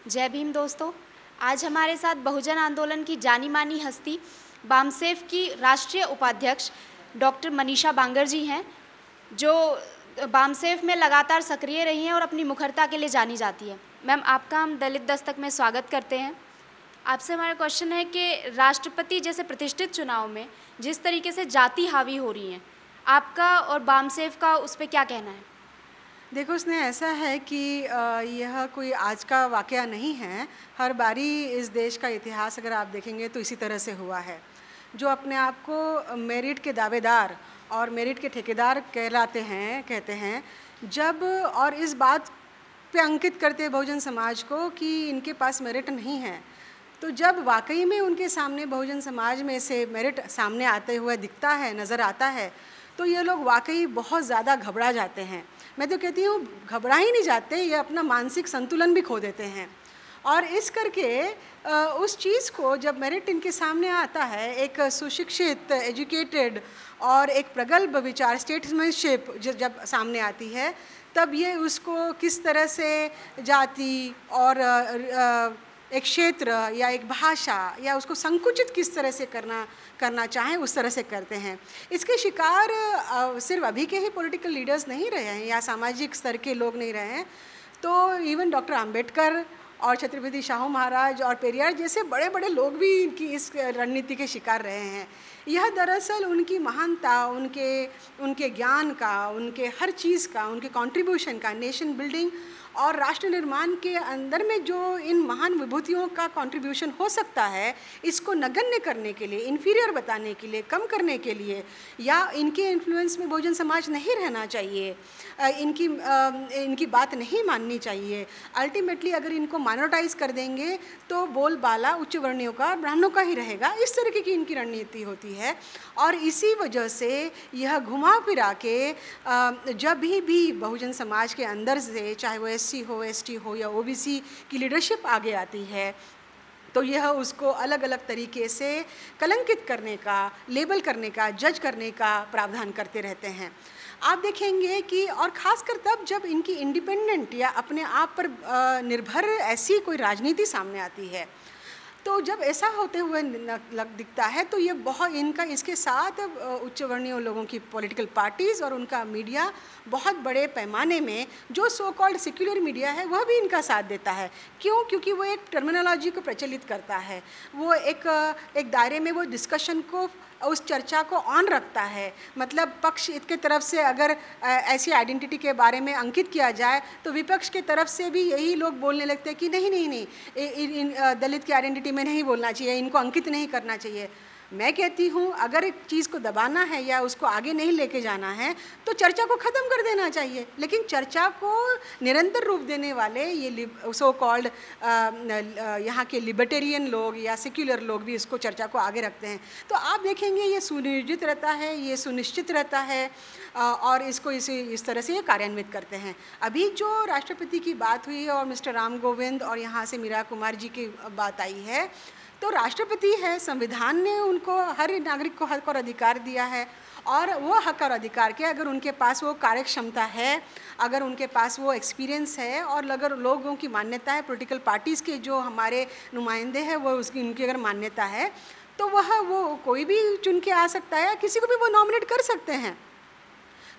जय भीम दोस्तों। आज हमारे साथ बहुजन आंदोलन की जानी मानी हस्ती बामसेफ की राष्ट्रीय उपाध्यक्ष डॉक्टर मनीषा बांगर जी हैं, जो बामसेफ में लगातार सक्रिय रही हैं और अपनी मुखरता के लिए जानी जाती है। मैम, आपका हम दलित दस्तक में स्वागत करते हैं। आपसे हमारा क्वेश्चन है कि राष्ट्रपति जैसे प्रतिष्ठित चुनाव में जिस तरीके से जाति हावी हो रही हैं, आपका और बामसेफ का उस पर क्या कहना है? देखो, उसने ऐसा है कि यह कोई आज का वाक़या नहीं है। हर बारी इस देश का इतिहास अगर आप देखेंगे तो इसी तरह से हुआ है। जो अपने आप को मेरिट के दावेदार और मेरिट के ठेकेदार कहते हैं, जब और इस बात पे अंकित करते बहुजन समाज को कि इनके पास मेरिट नहीं है, तो जब वाकई में उनके सामने बहुजन समाज में से मेरिट सामने आते हुए दिखता है, नज़र आता है, तो ये लोग वाकई बहुत ज़्यादा घबरा जाते हैं। मैं तो कहती हूँ घबरा ही नहीं जाते, ये अपना मानसिक संतुलन भी खो देते हैं। और इस करके उस चीज़ को जब मेरिट इनके सामने आता है, एक सुशिक्षित, एजुकेटेड और एक प्रगल्भ विचार, स्टेट्समैनशिप जब सामने आती है, तब ये उसको किस तरह से जाति और एक क्षेत्र या एक भाषा या उसको संकुचित किस तरह से करना चाहें, उस तरह से करते हैं। इसके शिकार सिर्फ अभी के ही पॉलिटिकल लीडर्स नहीं रहे हैं या सामाजिक स्तर के लोग नहीं रहे हैं, तो इवन डॉक्टर अंबेडकर और छत्रपति शाहू महाराज और पेरियार जैसे बड़े बड़े लोग भी इनकी इस रणनीति के शिकार रहे हैं। यह दरअसल उनकी महानता, उनके ज्ञान का, उनके हर चीज़ का, उनके कंट्रीब्यूशन का, नेशन बिल्डिंग और राष्ट्र निर्माण के अंदर में जो इन महान विभूतियों का कंट्रीब्यूशन हो सकता है, इसको नगण्य करने के लिए, इन्फीरियर बताने के लिए, कम करने के लिए, या इनके इन्फ्लुएंस में बहुजन समाज नहीं रहना चाहिए, इनकी बात नहीं माननी चाहिए। अल्टीमेटली अगर इनको माइनॉरिटाइज कर देंगे तो बोलबाला उच्च वर्णियों का, ब्राह्मणों का ही रहेगा। इस तरीके की इनकी रणनीति होती है और इसी वजह से यह घुमा फिरा के जब भी बहुजन समाज के अंदर से, चाहे वो एससी हो, एसटी हो या ओबीसी की लीडरशिप आगे आती है, तो यह उसको अलग अलग तरीके से कलंकित करने का, लेबल करने का, जज करने का प्रावधान करते रहते हैं। आप देखेंगे कि और ख़ासकर तब जब इनकी इंडिपेंडेंट या अपने आप पर निर्भर ऐसी कोई राजनीति सामने आती है, तो जब ऐसा होते हुए दिखता है तो ये बहुत इनका, इसके साथ उच्च वर्णीय लोगों की पॉलिटिकल पार्टीज़ और उनका मीडिया बहुत बड़े पैमाने में, जो सो कॉल्ड सेक्युलर मीडिया है, वह भी इनका साथ देता है। क्यों? क्योंकि वो एक टर्मिनोलॉजी को प्रचलित करता है, वो एक दायरे में वो डिस्कशन को, उस चर्चा को ऑन रखता है। मतलब पक्ष के तरफ से अगर ऐसी आइडेंटिटी के बारे में अंकित किया जाए तो विपक्ष के तरफ से भी यही लोग बोलने लगते हैं कि नहीं, दलित की आइडेंटिटी में नहीं बोलना चाहिए, इनको अंकित नहीं करना चाहिए। मैं कहती हूँ अगर एक चीज़ को दबाना है या उसको आगे नहीं लेके जाना है तो चर्चा को ख़त्म कर देना चाहिए, लेकिन चर्चा को निरंतर रूप देने वाले ये सो कॉल्ड यहाँ के लिबर्टेरियन लोग या सेक्युलर लोग भी इसको, चर्चा को आगे रखते हैं। तो आप देखेंगे ये सुनियोजित रहता है, ये सुनिश्चित रहता है और इसको इस तरह से ये कार्यान्वित करते हैं। अभी जो राष्ट्रपति की बात हुई और मिस्टर राम गोविंद और यहाँ से मीरा कुमार जी की बात आई है, तो राष्ट्रपति है, संविधान ने उनको, हर नागरिक को हक और अधिकार दिया है, और वो हक और अधिकार के अगर उनके पास वो कार्य क्षमता है, अगर उनके पास वो एक्सपीरियंस है और अगर लोगों की मान्यता है, पॉलिटिकल पार्टीज़ के जो हमारे नुमाइंदे हैं वो उनकी अगर मान्यता है, तो वो कोई भी चुन के आ सकता है, किसी को भी वो नॉमिनेट कर सकते हैं।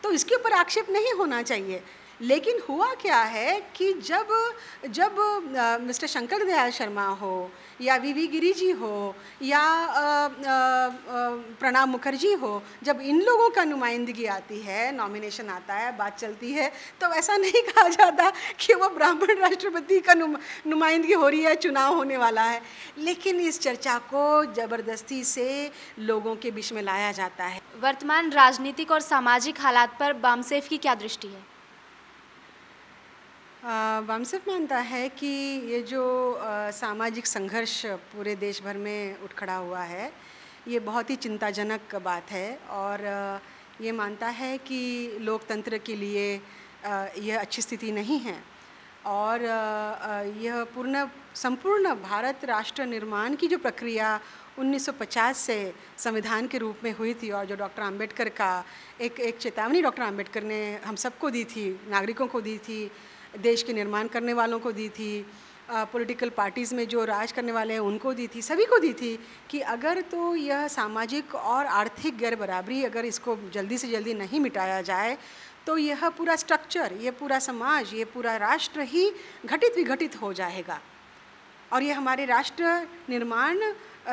तो इसके ऊपर आक्षेप नहीं होना चाहिए। लेकिन हुआ क्या है कि जब मिस्टर शंकर दयाल शर्मा हो या वीवी गिरी जी हो या प्रणब मुखर्जी हो, जब इन लोगों का नुमाइंदगी आती है, नॉमिनेशन आता है, बात चलती है, तो ऐसा नहीं कहा जाता कि वो ब्राह्मण राष्ट्रपति का नुमाइंदगी हो रही है, चुनाव होने वाला है। लेकिन इस चर्चा को ज़बरदस्ती से लोगों के बीच में लाया जाता है। वर्तमान राजनीतिक और सामाजिक हालात पर बामसेफ की क्या दृष्टि है? बामसेफ मानता है कि ये जो सामाजिक संघर्ष पूरे देश भर में उठ खड़ा हुआ है, ये बहुत ही चिंताजनक बात है और ये मानता है कि लोकतंत्र के लिए यह अच्छी स्थिति नहीं है और यह संपूर्ण भारत राष्ट्र निर्माण की जो प्रक्रिया 1950 से संविधान के रूप में हुई थी और जो डॉक्टर अंबेडकर का एक चेतावनी डॉक्टर अंबेडकर ने हम सबको दी थी, नागरिकों को दी थी, देश के निर्माण करने वालों को दी थी, पॉलिटिकल पार्टीज़ में जो राज करने वाले हैं उनको दी थी, सभी को दी थी कि अगर तो यह सामाजिक और आर्थिक गैर बराबरी अगर इसको जल्दी से जल्दी नहीं मिटाया जाए तो यह पूरा स्ट्रक्चर, ये पूरा समाज, ये पूरा राष्ट्र ही घटित विघटित हो जाएगा और ये हमारे राष्ट्र निर्माण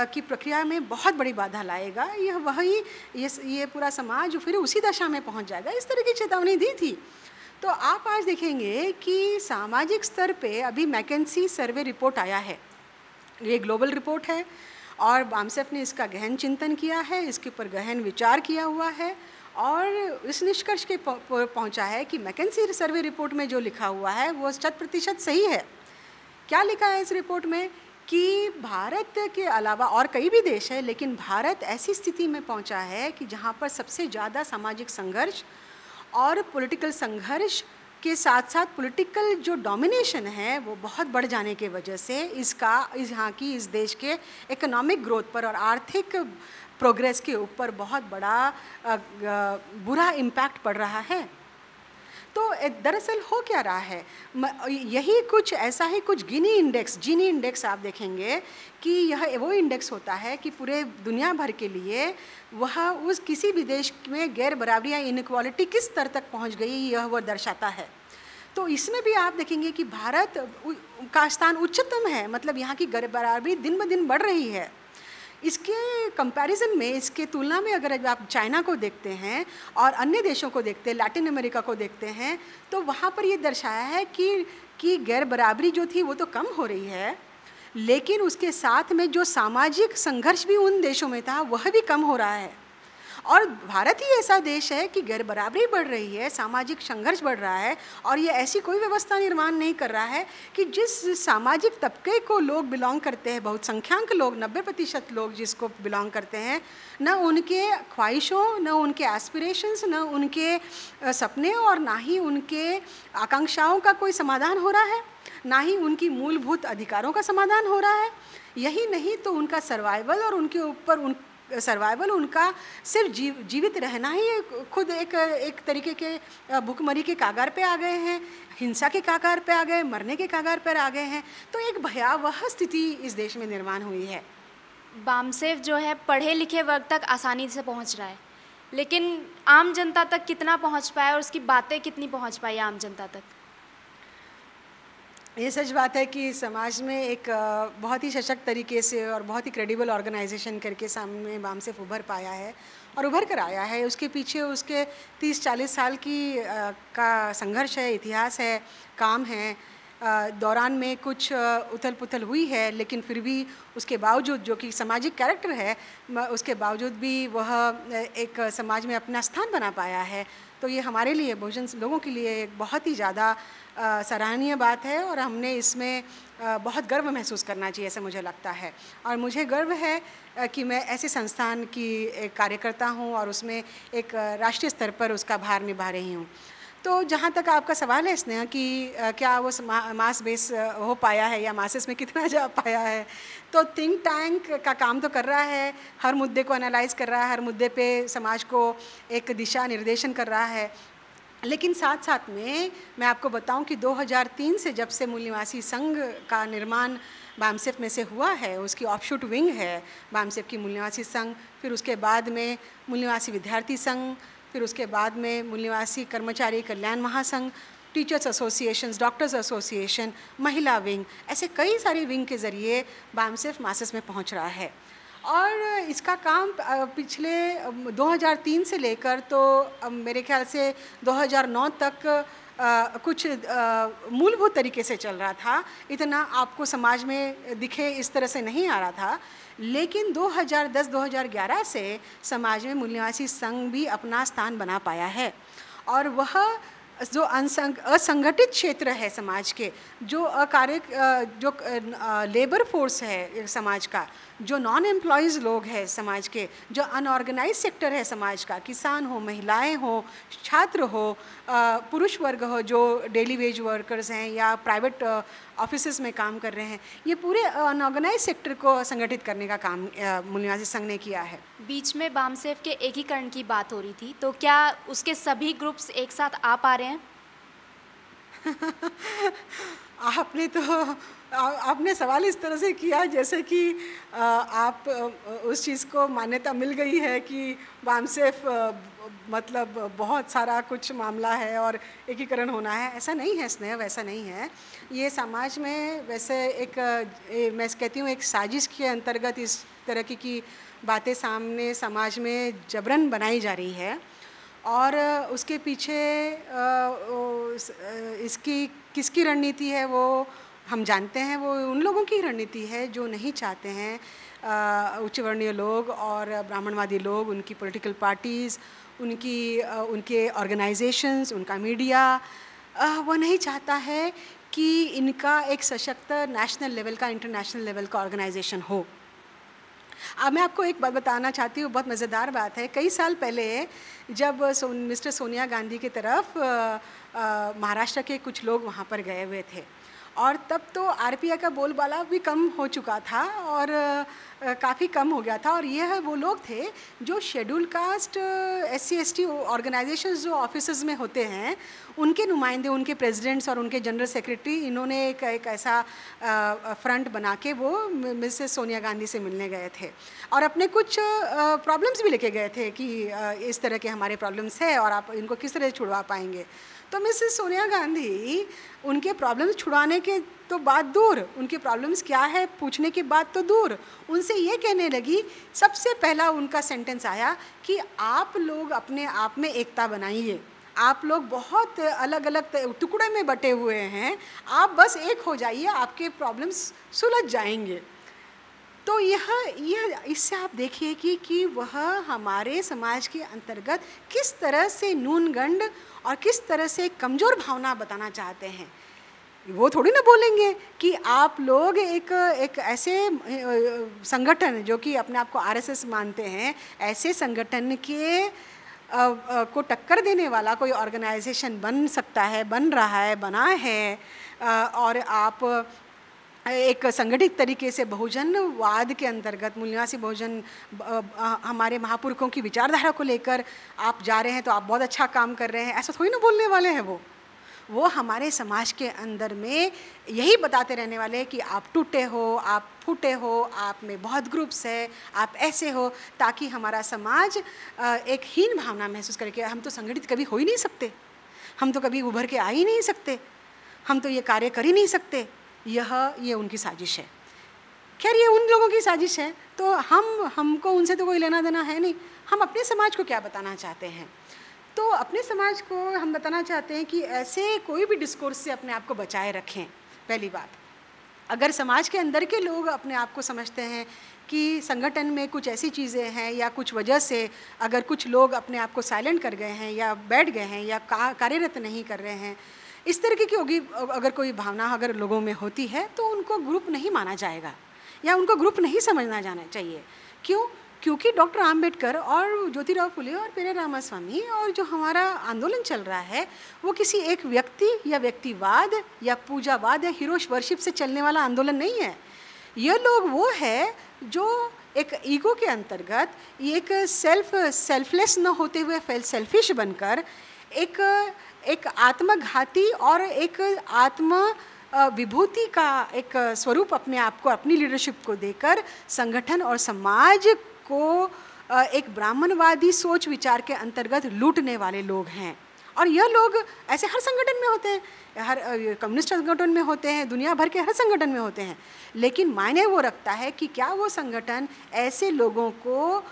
की प्रक्रिया में बहुत बड़ी बाधा लाएगा। यह वही ये पूरा समाज फिर उसी दशा में पहुंच जाएगा। इस तरह की चेतावनी दी थी। तो आप आज देखेंगे कि सामाजिक स्तर पे अभी मैकेंसी सर्वे रिपोर्ट आया है, ये ग्लोबल रिपोर्ट है और बामसेफ ने इसका गहन चिंतन किया है, इसके ऊपर गहन विचार किया हुआ है और इस निष्कर्ष के पहुंचा है कि मैकेंसी सर्वे रिपोर्ट में जो लिखा हुआ है वो 100% सही है। क्या लिखा है इस रिपोर्ट में कि भारत के अलावा और कई भी देश है, लेकिन भारत ऐसी स्थिति में पहुंचा है कि जहां पर सबसे ज़्यादा सामाजिक संघर्ष और पॉलिटिकल संघर्ष के साथ साथ पॉलिटिकल जो डोमिनेशन है वो बहुत बढ़ जाने के वजह से यहाँ की इस देश के इकोनॉमिक ग्रोथ पर और आर्थिक प्रोग्रेस के ऊपर बहुत बड़ा बुरा इम्पैक्ट पड़ रहा है। तो दरअसल हो क्या रहा है, यही कुछ ऐसा ही कुछ जीनी इंडेक्स आप देखेंगे कि यह वो इंडेक्स होता है कि पूरे दुनिया भर के लिए वह उस किसी भी देश में गैर बराबरी या इनइक्वालिटी किस स्तर तक पहुंच गई यह वो दर्शाता है। तो इसमें भी आप देखेंगे कि भारत का स्थान उच्चतम है, मतलब यहाँ की गैर बराबरी दिन ब दिन बढ़ रही है। इसके कंपैरिजन में, इसके तुलना में अगर आप चाइना को देखते हैं और अन्य देशों को देखते हैं, लैटिन अमेरिका को देखते हैं, तो वहाँ पर ये दर्शाया है कि गैर बराबरी जो थी वो तो कम हो रही है, लेकिन उसके साथ में जो सामाजिक संघर्ष भी उन देशों में था वह भी कम हो रहा है। और भारत ही ऐसा देश है कि गैर बराबरी बढ़ रही है, सामाजिक संघर्ष बढ़ रहा है और ये ऐसी कोई व्यवस्था निर्माण नहीं कर रहा है कि जिस सामाजिक तबके को लोग बिलोंग करते हैं, बहुसंख्यक लोग, 90% लोग जिसको बिलोंग करते हैं, न उनके ख्वाहिशों, न उनके एस्पिरेशंस, न उनके सपने और ना ही उनके आकांक्षाओं का कोई समाधान हो रहा है, ना ही उनकी मूलभूत अधिकारों का समाधान हो रहा है। यही नहीं तो उनका सर्वाइवल और उनके ऊपर सर्वाइवल उनका सिर्फ जीवित रहना ही खुद एक तरीके के भूखमरी के कागार पे आ गए हैं, हिंसा के कागार पे आ गए, मरने के कागार पर आ गए हैं। तो एक भयावह स्थिति इस देश में निर्माण हुई है। बामसेफ जो है पढ़े लिखे वर्ग तक आसानी से पहुंच रहा है, लेकिन आम जनता तक कितना पहुंच पाया और उसकी बातें कितनी पहुंच पाई आम जनता तक? ये सच बात है कि समाज में एक बहुत ही सशक्त तरीके से और बहुत ही क्रेडिबल ऑर्गेनाइजेशन करके सामने बामसेफ उभर पाया है और उभर कर आया है। उसके पीछे उसके 30-40 साल का संघर्ष है, इतिहास है, काम है। दौरान में कुछ उथल पुथल हुई है, लेकिन फिर भी उसके बावजूद जो कि सामाजिक कैरेक्टर है, उसके बावजूद भी वह एक समाज में अपना स्थान बना पाया है। तो ये हमारे लिए, बहुजन लोगों के लिए एक बहुत ही ज़्यादा सराहनीय बात है और हमने इसमें बहुत गर्व महसूस करना चाहिए, ऐसा मुझे लगता है। और मुझे गर्व है कि मैं ऐसे संस्थान की एक कार्यकर्ता हूँ और उसमें एक राष्ट्रीय स्तर पर उसका भार निभा रही हूँ। तो जहाँ तक आपका सवाल है स्नेहा कि क्या वो मास बेस हो पाया है या मासेस में कितना जा पाया है, तो थिंक टैंक का काम तो कर रहा है, हर मुद्दे को एनालाइज कर रहा है, हर मुद्दे पे समाज को एक दिशा निर्देशन कर रहा है। लेकिन साथ साथ में मैं आपको बताऊं कि 2003 से जब से मूल निवासी संघ का निर्माण बामसेफ में से हुआ है, उसकी ऑफशूट विंग है बामसेफ की मूल निवासी संघ, फिर उसके बाद में मूल निवासी विद्यार्थी संघ, फिर उसके बाद में मूल निवासी कर्मचारी कल्याण महासंघ, टीचर्स एसोसिएशंस, डॉक्टर्स एसोसिएशन, महिला विंग, ऐसे कई सारे विंग के ज़रिए बामसेफ मासेस में पहुंच रहा है। और इसका काम पिछले 2003 से लेकर तो मेरे ख्याल से 2009 तक कुछ मूलभूत तरीके से चल रहा था, इतना आपको समाज में दिखे इस तरह से नहीं आ रहा था। लेकिन 2010-2011 से समाज में मूल निवासी संघ भी अपना स्थान बना पाया है और वह जो असंगठित क्षेत्र है समाज के, जो लेबर फोर्स है समाज का, जो नॉन एम्प्लॉयज़ लोग हैं समाज के, जो अनऑर्गेनाइज सेक्टर है समाज का, किसान हो, महिलाएं हो, छात्र हो, पुरुष वर्ग हो जो डेली वेज वर्कर्स हैं या प्राइवेट ऑफिसेज में काम कर रहे हैं, ये पूरे अनऑर्गेनाइज सेक्टर को संगठित करने का काम मूल निवासी संघ ने किया है। बीच में बामसेफ के एकीकरण की बात हो रही थी, तो क्या उसके सभी ग्रुप्स एक साथ आ पा रहे हैं? आपने तो आपने सवाल इस तरह से किया जैसे कि आप उस चीज़ को मान्यता मिल गई है कि वामसेफ मतलब बहुत सारा कुछ मामला है और एकीकरण होना है। ऐसा नहीं है स्नेह, वैसा नहीं है। ये समाज में वैसे एक मैं कहती हूँ एक साजिश के अंतर्गत इस तरह की बातें सामने समाज में जबरन बनाई जा रही है और उसके पीछे इसकी किसकी रणनीति है वो हम जानते हैं। वो उन लोगों की रणनीति है जो नहीं चाहते हैं उच्च वर्णीय लोग और ब्राह्मणवादी लोग, उनकी पॉलिटिकल पार्टीज़, उनके ऑर्गेनाइजेशंस, उनका मीडिया, वो नहीं चाहता है कि इनका एक सशक्त नेशनल लेवल का, इंटरनेशनल लेवल का ऑर्गेनाइजेशन हो। अब मैं आपको एक बात बताना चाहती हूँ, बहुत मज़ेदार बात है। कई साल पहले जब मिस्टर सोनिया गांधी की तरफ महाराष्ट्र के कुछ लोग वहाँ पर गए हुए थे और तब तो आरपीआई का बोलबाला भी कम हो चुका था और काफ़ी कम हो गया था और यह वो लोग थे जो schedule caste SC ST organisations जो ऑफिसेज में होते हैं उनके नुमाइंदे, उनके प्रेसिडेंट्स और उनके जनरल सेक्रेटरी, इन्होंने एक ऐसा फ्रंट बना के वो मिसेस सोनिया गांधी से मिलने गए थे और अपने कुछ प्रॉब्लम्स भी लेके गए थे कि इस तरह के हमारे प्रॉब्लम्स है और आप इनको किस तरह छुड़वा पाएंगे। तो मिसेस सोनिया गांधी उनके प्रॉब्लम्स छुड़ाने के तो बात दूर, उनके प्रॉब्लम्स क्या है पूछने की बात तो दूर, उनसे ये कहने लगी, सबसे पहला उनका सेंटेंस आया कि आप लोग अपने आप में एकता बनाइए, आप लोग बहुत अलग अलग टुकड़े में बटे हुए हैं, आप बस एक हो जाइए, आपके प्रॉब्लम्स सुलझ जाएंगे। तो यह इससे आप देखिए कि वह हमारे समाज के अंतर्गत किस तरह से न्यूनगंड और किस तरह से कमज़ोर भावना बताना चाहते हैं। वो थोड़ी ना बोलेंगे कि आप लोग एक ऐसे संगठन जो कि अपने आप को RSS मानते हैं, ऐसे संगठन के को टक्कर देने वाला कोई ऑर्गेनाइजेशन बन सकता है, बन रहा है, बना है और आप एक संगठित तरीके से बहुजनवाद के अंतर्गत मूल्यवासी बहुजन हमारे महापुरुषों की विचारधारा को लेकर आप जा रहे हैं तो आप बहुत अच्छा काम कर रहे हैं, ऐसा थोड़ी ना बोलने वाले हैं। वो हमारे समाज के अंदर में यही बताते रहने वाले हैं कि आप टूटे हो, आप फूटे हो, आप में बहुत ग्रुप्स है, आप ऐसे हो, ताकि हमारा समाज एक हीन भावना महसूस करे कि हम तो संगठित कभी हो ही नहीं सकते, हम तो कभी उभर के आ ही नहीं सकते, हम तो ये कार्य कर ही नहीं सकते। ये उनकी साजिश है। खैर ये उन लोगों की साजिश है तो हमको उनसे तो कोई लेना देना है नहीं। हम अपने समाज को क्या बताना चाहते हैं? तो अपने समाज को हम बताना चाहते हैं कि ऐसे कोई भी डिस्कोर्स से अपने आप को बचाए रखें। पहली बात, अगर समाज के अंदर के लोग अपने आप को समझते हैं कि संगठन में कुछ ऐसी चीज़ें हैं या कुछ वजह से अगर कुछ लोग अपने आप को साइलेंट कर गए हैं या बैठ गए हैं या कार्यरत नहीं कर रहे हैं, इस तरह की होगी, अगर कोई भावना अगर लोगों में होती है तो उनको ग्रुप नहीं माना जाएगा या उनको ग्रुप नहीं समझना जाना चाहिए। क्यों? क्योंकि डॉक्टर आम्बेडकर और ज्योतिराव फुले और पेरे रामास्वामी और जो हमारा आंदोलन चल रहा है वो किसी एक व्यक्ति या व्यक्तिवाद या पूजावाद या हीरो वर्शिप से चलने वाला आंदोलन नहीं है। ये लोग वो है जो एक ईगो के अंतर्गत एक सेल्फलेस न होते हुए सेल्फिश बनकर एक आत्मघाती और एक आत्म विभूति का एक स्वरूप अपने आप को, अपनी लीडरशिप को देकर संगठन और समाज को एक ब्राह्मणवादी सोच विचार के अंतर्गत लूटने वाले लोग हैं। और यह लोग ऐसे हर संगठन में होते हैं, हर कम्युनिस्ट संगठन में होते हैं, दुनिया भर के हर संगठन में होते हैं। लेकिन मायने वो रखता है कि क्या वो संगठन ऐसे लोगों को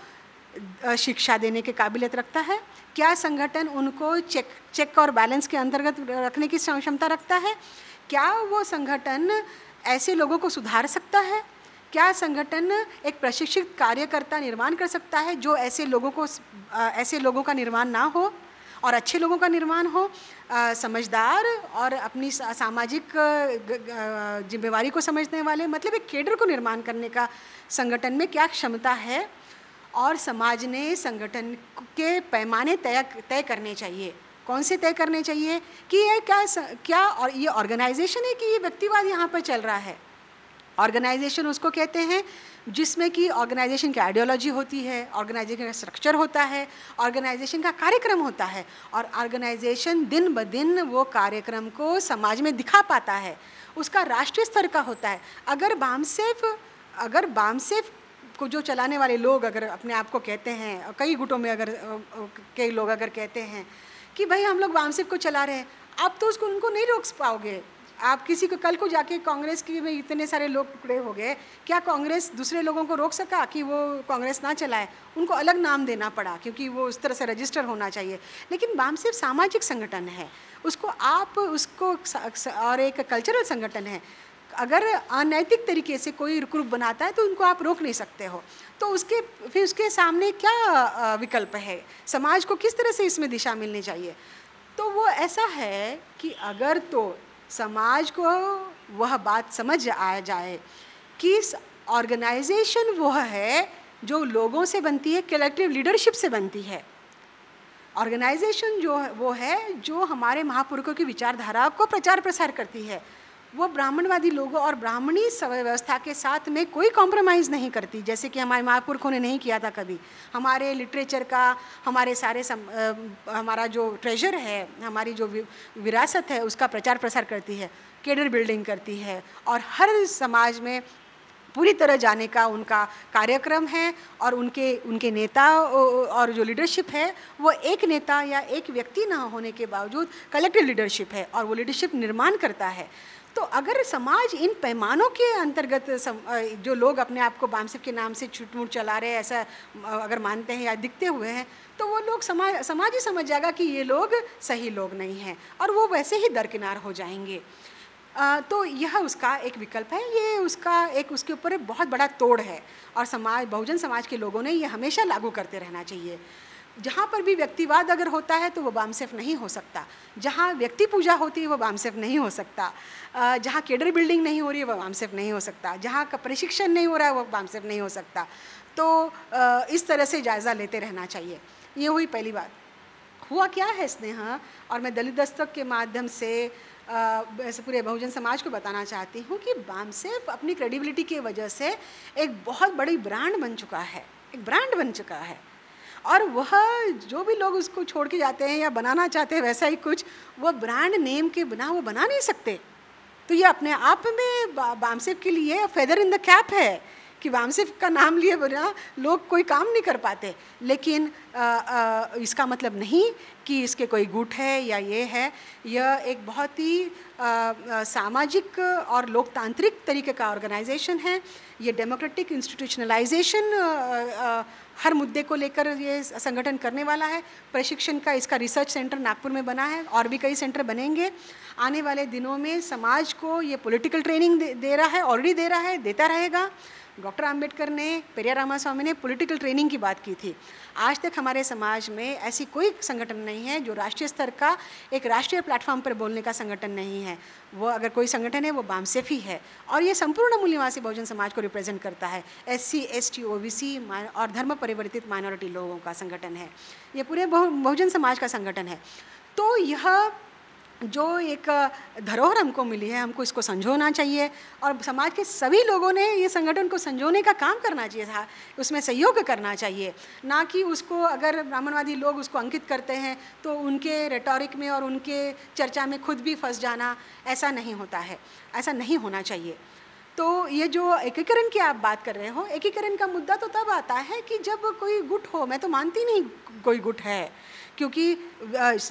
शिक्षा देने के काबिलियत रखता है, क्या संगठन उनको चेक और बैलेंस के अंतर्गत रखने की क्षमता रखता है, क्या वो संगठन ऐसे लोगों को सुधार सकता है, क्या संगठन एक प्रशिक्षित कार्यकर्ता निर्माण कर सकता है जो ऐसे लोगों का निर्माण ना हो और अच्छे लोगों का निर्माण हो, समझदार और अपनी सामाजिक जिम्मेवारी को समझने वाले, मतलब एक केडर को निर्माण करने का संगठन में क्या क्षमता है। और समाज ने संगठन के पैमाने तय करने चाहिए। कौन से तय करने चाहिए कि ये क्या और ये ऑर्गेनाइजेशन है कि ये व्यक्तिवाद यहाँ पर चल रहा है। ऑर्गेनाइजेशन उसको कहते हैं जिसमें कि ऑर्गेनाइजेशन की आइडियोलॉजी होती है, ऑर्गेनाइजेशन का स्ट्रक्चर होता है, ऑर्गेनाइजेशन का कार्यक्रम होता है, और ऑर्गेनाइजेशन दिन ब दिन वो कार्यक्रम को समाज में दिखा पाता है, उसका राष्ट्रीय स्तर का होता है। अगर बामसेफ को जो चलाने वाले लोग अगर अपने आप को कहते हैं, कई गुटों में अगर कई लोग अगर कहते हैं कि भाई हम लोग बामसेफ को चला रहे हैं, आप तो उसको उनको नहीं रोक पाओगे। आप किसी को कल को जाके कांग्रेस की में इतने सारे लोग टुकड़े हो गए, क्या कांग्रेस दूसरे लोगों को रोक सका कि वो कांग्रेस ना चलाए? उनको अलग नाम देना पड़ा क्योंकि वो उस तरह से रजिस्टर होना चाहिए। लेकिन बामसेफ सामाजिक संगठन है, उसको और एक कल्चरल संगठन है। अगर अनैतिक तरीके से कोई ग्रुप बनाता है तो उनको आप रोक नहीं सकते हो। तो उसके सामने क्या विकल्प है, समाज को किस तरह से इसमें दिशा मिलनी चाहिए? तो वो ऐसा है कि अगर तो समाज को वह बात समझ आ जाए कि ऑर्गेनाइजेशन वह है जो लोगों से बनती है, कलेक्टिव लीडरशिप से बनती है। ऑर्गेनाइजेशन जो वो है जो हमारे महापुरुषों की विचारधारा को प्रचार प्रसार करती है। वो ब्राह्मणवादी लोगों और ब्राह्मणी व्यवस्था के साथ में कोई कॉम्प्रोमाइज़ नहीं करती, जैसे कि हमारे महापुरुषों ने नहीं किया था कभी। हमारे लिटरेचर का, हमारे सारे हमारा जो ट्रेजर है, हमारी जो विरासत है, उसका प्रचार प्रसार करती है, कैडर बिल्डिंग करती है, और हर समाज में पूरी तरह जाने का उनका कार्यक्रम है। और उनके नेता और जो लीडरशिप है वो एक नेता या एक व्यक्ति ना होने के बावजूद कलेक्टिव लीडरशिप है, और वो लीडरशिप निर्माण करता है। तो अगर समाज इन पैमानों के अंतर्गत जो लोग अपने आप को बामसेफ के नाम से छूट-मूट चला रहे हैं, ऐसा अगर मानते हैं या दिखते हुए हैं, तो वो लोग समाज ही समझ जाएगा कि ये लोग सही लोग नहीं हैं, और वो वैसे ही दरकिनार हो जाएंगे। तो यह उसका एक विकल्प है, ये उसके ऊपर बहुत बड़ा तोड़ है, और बहुजन समाज के लोगों ने ये हमेशा लागू करते रहना चाहिए। जहाँ पर भी व्यक्तिवाद अगर होता है तो वो बामसेफ नहीं हो सकता, जहाँ व्यक्ति पूजा होती है वो बामसेफ नहीं हो सकता, जहाँ कैडर बिल्डिंग नहीं हो रही है वो बामसेफ नहीं हो सकता, जहाँ का प्रशिक्षण नहीं हो रहा है वो बामसेफ नहीं हो सकता। तो इस तरह से जायज़ा लेते रहना चाहिए। ये हुई पहली बात। हुआ क्या है स्नेहा, और मैं दलित दस्तक के माध्यम से ऐसे पूरे बहुजन समाज को बताना चाहती हूँ कि बामसेफ अपनी क्रेडिबिलिटी की वजह से एक बहुत बड़ी ब्रांड बन चुका है, एक ब्रांड बन चुका है। और वह जो भी लोग उसको छोड़ के जाते हैं या बनाना चाहते हैं वैसा ही कुछ, वो ब्रांड नेम के बिना वो बना नहीं सकते। तो ये अपने आप में बामसेफ के लिए फेदर इन द कैप है कि बामसेफ का नाम लिए बिना लोग कोई काम नहीं कर पाते। लेकिन इसका मतलब नहीं कि इसके कोई गुट है या ये है। यह एक बहुत ही सामाजिक और लोकतांत्रिक तरीके का ऑर्गेनाइजेशन है। ये डेमोक्रेटिक इंस्टीट्यूशनलाइजेशन हर मुद्दे को लेकर ये संगठन करने वाला है। प्रशिक्षण का इसका रिसर्च सेंटर नागपुर में बना है, और भी कई सेंटर बनेंगे। आने वाले दिनों में समाज को ये पॉलिटिकल ट्रेनिंग दे रहा है, ऑलरेडी दे रहा है, देता रहेगा। डॉक्टर आम्बेडकर ने, पेरियार रामास्वामी ने पॉलिटिकल ट्रेनिंग की बात की थी। आज तक हमारे समाज में ऐसी कोई संगठन नहीं है जो राष्ट्रीय स्तर का एक राष्ट्रीय प्लेटफॉर्म पर बोलने का संगठन नहीं है। वो अगर कोई संगठन है वो बामसेफ ही है, और ये संपूर्ण मूल निवासी बहुजन समाज को रिप्रेजेंट करता है। SC, ST, OBC और धर्म परिवर्तित माइनॉरिटी लोगों का संगठन है। ये पूरे बहुजन समाज का संगठन है। तो यह जो एक धरोहर हमको मिली है, हमको इसको संजोना चाहिए, और समाज के सभी लोगों ने ये संगठन को संजोने का काम करना चाहिए था, उसमें सहयोग करना चाहिए। ना कि उसको, अगर ब्राह्मणवादी लोग उसको अंकित करते हैं तो उनके रेटोरिक में और उनके चर्चा में खुद भी फंस जाना, ऐसा नहीं होता है, ऐसा नहीं होना चाहिए। तो ये जो एकीकरण की आप बात कर रहे हो, एकीकरण का मुद्दा तो तब आता है कि जब कोई गुट हो। मैं तो मानती नहीं कोई गुट है, क्योंकि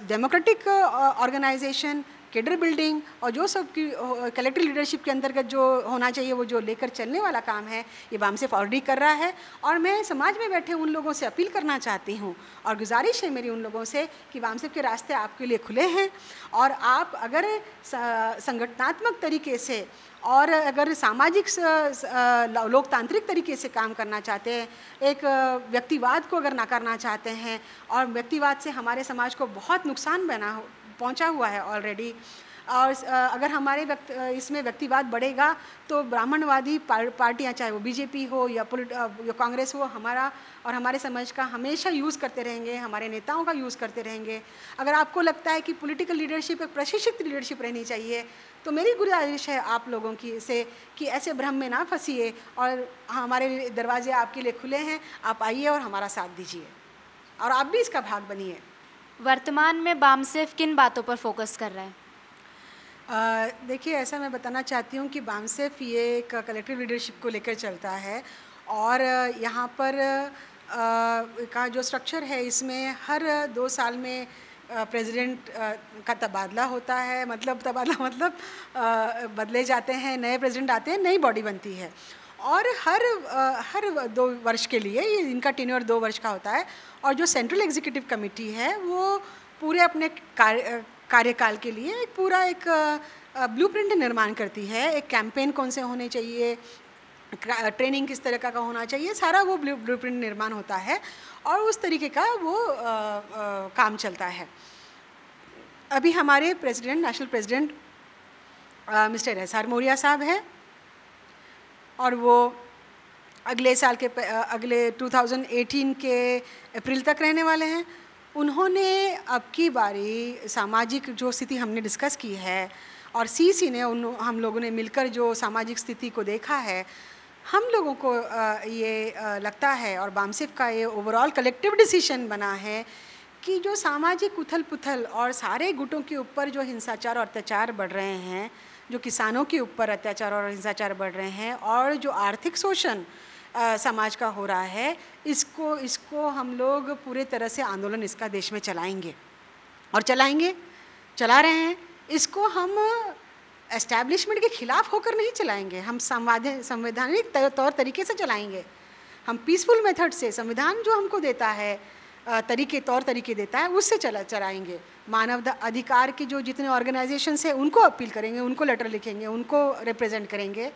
डेमोक्रेटिक ऑर्गेनाइजेशन, कैडर बिल्डिंग और जो सब की कलेक्टिव लीडरशिप के अंतर्गत जो होना चाहिए, वो जो लेकर चलने वाला काम है, ये बामसेफ ऑलरेडी कर रहा है। और मैं समाज में बैठे उन लोगों से अपील करना चाहती हूँ, और गुजारिश है मेरी उन लोगों से कि बामसेफ के रास्ते आपके लिए खुले हैं, और आप अगर संगठनात्मक तरीके से और अगर सामाजिक लोकतांत्रिक तरीके से काम करना चाहते हैं, एक व्यक्तिवाद को अगर नकारना चाहते हैं, और व्यक्तिवाद से हमारे समाज को बहुत नुकसान पहुंचा हुआ है ऑलरेडी, और अगर हमारे इसमें व्यक्तिवाद बढ़ेगा तो ब्राह्मणवादी पार्टियां, चाहे वो बीजेपी हो या कांग्रेस हो, हमारा और हमारे समाज का हमेशा यूज़ करते रहेंगे, हमारे नेताओं का यूज़ करते रहेंगे। अगर आपको लगता है कि पॉलिटिकल लीडरशिप एक प्रशिक्षित लीडरशिप रहनी चाहिए, तो मेरी गुजारिश है आप लोगों की से कि ऐसे भ्रम में ना फंसिए, और हमारे दरवाजे आपके लिए खुले हैं, आप आइए और हमारा साथ दीजिए और आप भी इसका भाग बनिए। वर्तमान में बामसेफ किन बातों पर फोकस कर रहा है? देखिए, ऐसा मैं बताना चाहती हूँ कि बामसेफ ये एक कलेक्टिव लीडरशिप को लेकर चलता है, और यहाँ पर का जो स्ट्रक्चर है, इसमें हर 2 साल में प्रेसिडेंट का तबादला होता है। मतलब बदले जाते हैं, नए प्रेसिडेंट आते हैं, नई बॉडी बनती है, और हर 2 वर्ष के लिए ये इनका टेन्योर 2 वर्ष का होता है। और जो सेंट्रल एग्जीक्यूटिव कमेटी है वो पूरे अपने कार्यकाल के लिए एक पूरा एक ब्लूप्रिंट निर्माण करती है। एक कैंपेन कौन से होने चाहिए, ट्रेनिंग किस तरह का होना चाहिए, सारा वो ब्लूप्रिंट निर्माण होता है और उस तरीके का वो काम चलता है। अभी हमारे president, national president mister SR. Maurya साहब हैं, और वो अगले 2018 के अप्रैल तक रहने वाले हैं। उन्होंने अब की बारी सामाजिक जो स्थिति हमने डिस्कस की है, और सीसी ने हम लोगों ने मिलकर जो सामाजिक स्थिति को देखा है, हम लोगों को ये लगता है, और बामसेफ का ये ओवरऑल कलेक्टिव डिसीजन बना है कि जो सामाजिक उथल पुथल और सारे गुटों के ऊपर जो हिंसाचार और अत्याचार बढ़ रहे हैं, जो किसानों के ऊपर अत्याचार और हिंसाचार बढ़ रहे हैं, और जो आर्थिक शोषण समाज का हो रहा है, इसको हम लोग पूरे तरह से आंदोलन इसका देश में चलाएंगे, और चला रहे हैं। इसको हम एस्टैब्लिशमेंट के खिलाफ होकर नहीं चलाएंगे, हम संवैधानिक तौर तरीके से चलाएंगे। हम पीसफुल मेथड से, संविधान जो हमको देता है तौर तरीके देता है, उससे चलाएंगे। मानव अधिकार की जो जितने ऑर्गेनाइजेशंस हैं उनको अपील करेंगे, उनको लेटर लिखेंगे, उनको रिप्रेजेंट करेंगे।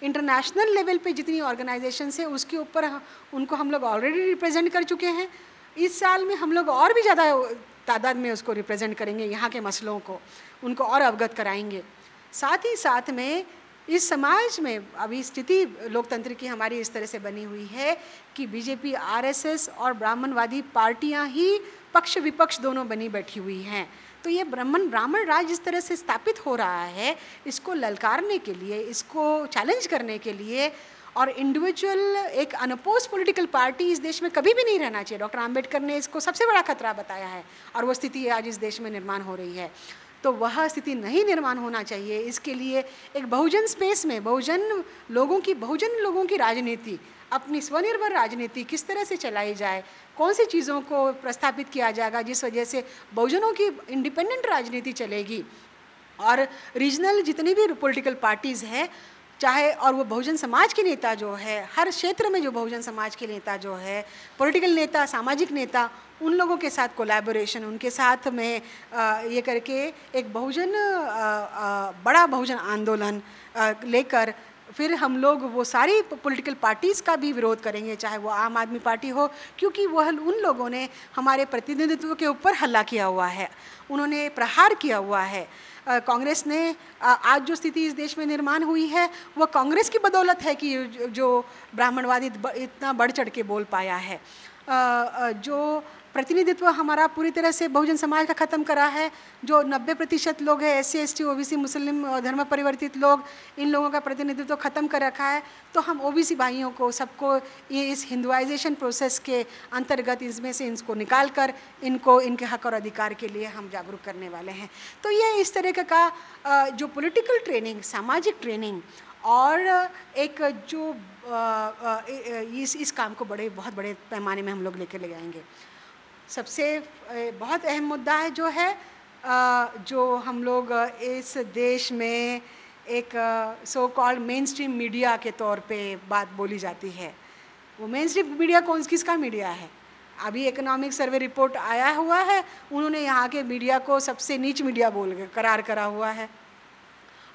इंटरनेशनल लेवल पे जितनी ऑर्गेनाइजेशंस है उसके ऊपर उनको हम लोग ऑलरेडी रिप्रेजेंट कर चुके हैं। इस साल में हम लोग और भी ज़्यादा तादाद में उसको रिप्रेजेंट करेंगे, यहाँ के मसलों को उनको और अवगत कराएंगे। साथ ही साथ में इस समाज में अभी स्थिति लोकतंत्र की हमारी इस तरह से बनी हुई है कि बीजेपी, आरएसएस और ब्राह्मणवादी पार्टियां ही पक्ष विपक्ष दोनों बनी बैठी हुई हैं। तो ये ब्राह्मण राज इस तरह से स्थापित हो रहा है, इसको ललकारने के लिए, इसको चैलेंज करने के लिए, और इंडिविजुअल एक अनअपोज्ड पॉलिटिकल पार्टी इस देश में कभी भी नहीं रहना चाहिए। डॉक्टर आम्बेडकर ने इसको सबसे बड़ा खतरा बताया है, और वो स्थिति आज इस देश में निर्माण हो रही है। तो वह स्थिति नहीं निर्माण होना चाहिए। इसके लिए एक बहुजन स्पेस में बहुजन लोगों की राजनीति, अपनी स्वनिर्भर राजनीति किस तरह से चलाई जाए, कौन सी चीज़ों को प्रस्थापित किया जाएगा जिस वजह से बहुजनों की इंडिपेंडेंट राजनीति चलेगी, और रीजनल जितनी भी पॉलिटिकल पार्टीज़ हैं, चाहे और वो बहुजन समाज के नेता जो है, हर क्षेत्र में जो बहुजन समाज के नेता जो है, पॉलिटिकल नेता, सामाजिक नेता, उन लोगों के साथ कोलैबोरेशन, उनके साथ में ये करके एक बड़ा बहुजन आंदोलन लेकर फिर हम लोग वो सारी पॉलिटिकल पार्टीज़ का भी विरोध करेंगे, चाहे वो आम आदमी पार्टी हो, क्योंकि वह उन लोगों ने हमारे प्रतिनिधित्व के ऊपर हल्ला किया हुआ है, उन्होंने प्रहार किया हुआ है। कांग्रेस ने आज जो स्थिति इस देश में निर्माण हुई है वो कांग्रेस की बदौलत है कि जो ब्राह्मणवादी इतना बढ़ चढ़ के बोल पाया है। जो प्रतिनिधित्व हमारा पूरी तरह से बहुजन समाज का ख़त्म करा है, जो 90% लोग हैं SC ST OBC मुस्लिम धर्म परिवर्तित लोग, इन लोगों का प्रतिनिधित्व ख़त्म कर रखा है। तो हम OBC भाइयों को सबको ये इस हिंदुआइजेशन प्रोसेस के अंतर्गत इसमें से इनको निकाल कर इनको इनके हक और अधिकार के लिए हम जागरूक करने वाले हैं। तो ये इस तरह का जो पॉलिटिकल ट्रेनिंग, सामाजिक ट्रेनिंग, और एक जो इस काम को बहुत बड़े पैमाने में हम लोग लेकर ले आएंगे। सबसे बहुत अहम मुद्दा है जो हम लोग इस देश में एक so called main stream media के तौर पे बात बोली जाती है। वो मेन स्ट्रीम मीडिया किसका मीडिया है? अभी इकोनॉमिक सर्वे रिपोर्ट आया हुआ है, उन्होंने यहाँ के मीडिया को सबसे नीच मीडिया करार करा हुआ है।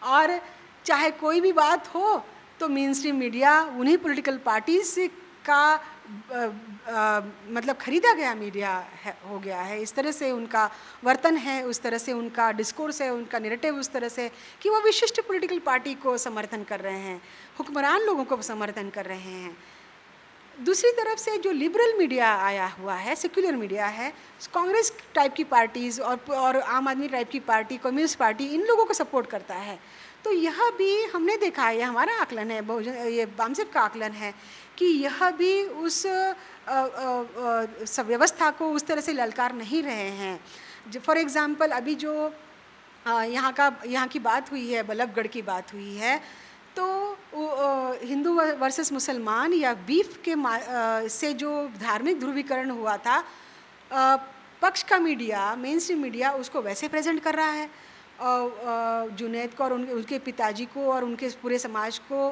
और चाहे कोई भी बात हो तो मेन स्ट्रीम मीडिया उन्हीं पॉलिटिकल पार्टीज का मतलब खरीदा गया मीडिया है, हो गया है। इस तरह से उनका वर्तन है, उस तरह से उनका डिस्कोर्स है, उनका नैरेटिव उस तरह से कि वो विशिष्ट पॉलिटिकल पार्टी को समर्थन कर रहे हैं, हुक्मरान लोगों को समर्थन कर रहे हैं। दूसरी तरफ से जो लिबरल मीडिया आया हुआ है, सेक्युलर मीडिया है, कांग्रेस टाइप की पार्टीज़ और आम आदमी टाइप की पार्टी, कम्युनिस्ट पार्टी, इन लोगों को सपोर्ट करता है। तो यह भी हमने देखा है, यह हमारा आकलन है, ये बामसेफ का आकलन है कि यह भी उस व्यवस्था को उस तरह से ललकार नहीं रहे हैं। फॉर एग्ज़ाम्पल अभी जो यहाँ की बात हुई है, बल्लभगढ़ की बात हुई है, तो हिंदू वर्सेस मुसलमान या बीफ के से जो धार्मिक ध्रुवीकरण हुआ था, पक्ष का मीडिया, मेन स्ट्रीम मीडिया उसको वैसे प्रेजेंट कर रहा है। जुनैद को और उनके पिताजी को और उनके पूरे समाज को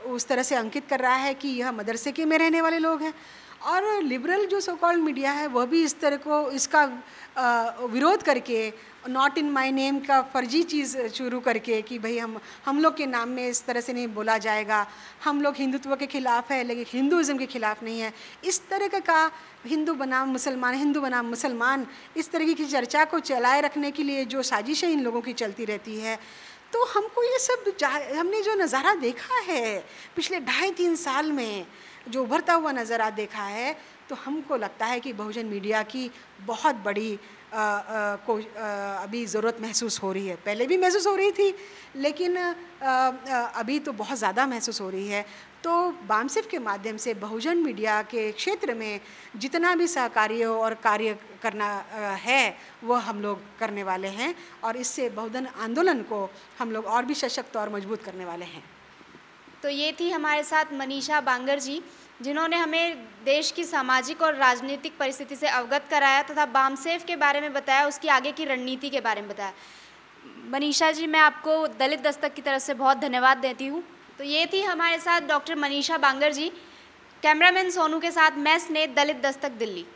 उस तरह से अंकित कर रहा है कि यह मदरसे के में रहने वाले लोग हैं। और लिबरल जो सो कॉल्ड मीडिया है वह भी इस तरह को इसका विरोध करके, नॉट इन माय नेम का फर्जी चीज़ शुरू करके कि भाई हम लोग के नाम में इस तरह से नहीं बोला जाएगा, हम लोग हिंदुत्व के खिलाफ़ है लेकिन हिंदुज़म के खिलाफ़ नहीं है, इस तरह का हिंदू बनाम मुसलमान, हिंदू बनाम मुसलमान, इस तरह की चर्चा को चलाए रखने के लिए जो साजिशें इन लोगों की चलती रहती है। तो हमको ये सब हमने जो नज़ारा देखा है पिछले 2.5-3 साल में, जो उभरता हुआ नज़ारा देखा है, तो हमको लगता है कि बहुजन मीडिया की बहुत बड़ी अभी ज़रूरत महसूस हो रही है। पहले भी महसूस हो रही थी लेकिन अभी तो बहुत ज़्यादा महसूस हो रही है। तो बामसेफ के माध्यम से बहुजन मीडिया के क्षेत्र में जितना भी सहकार्य और कार्य करना है वह हम लोग करने वाले हैं और इससे बहुजन आंदोलन को हम लोग और भी सशक्त और मजबूत करने वाले हैं। तो ये थी हमारे साथ मनीषा बांगर जी, जिन्होंने हमें देश की सामाजिक और राजनीतिक परिस्थिति से अवगत कराया तथा बामसेफ के बारे में बताया, उसकी आगे की रणनीति के बारे में बताया। मनीषा जी, मैं आपको दलित दस्तक की तरफ से बहुत धन्यवाद देती हूँ। तो ये थी हमारे साथ डॉक्टर मनीषा बांगर जी। कैमरामैन सोनू के साथ मैं स्नेह, दलित दस्तक, दिल्ली।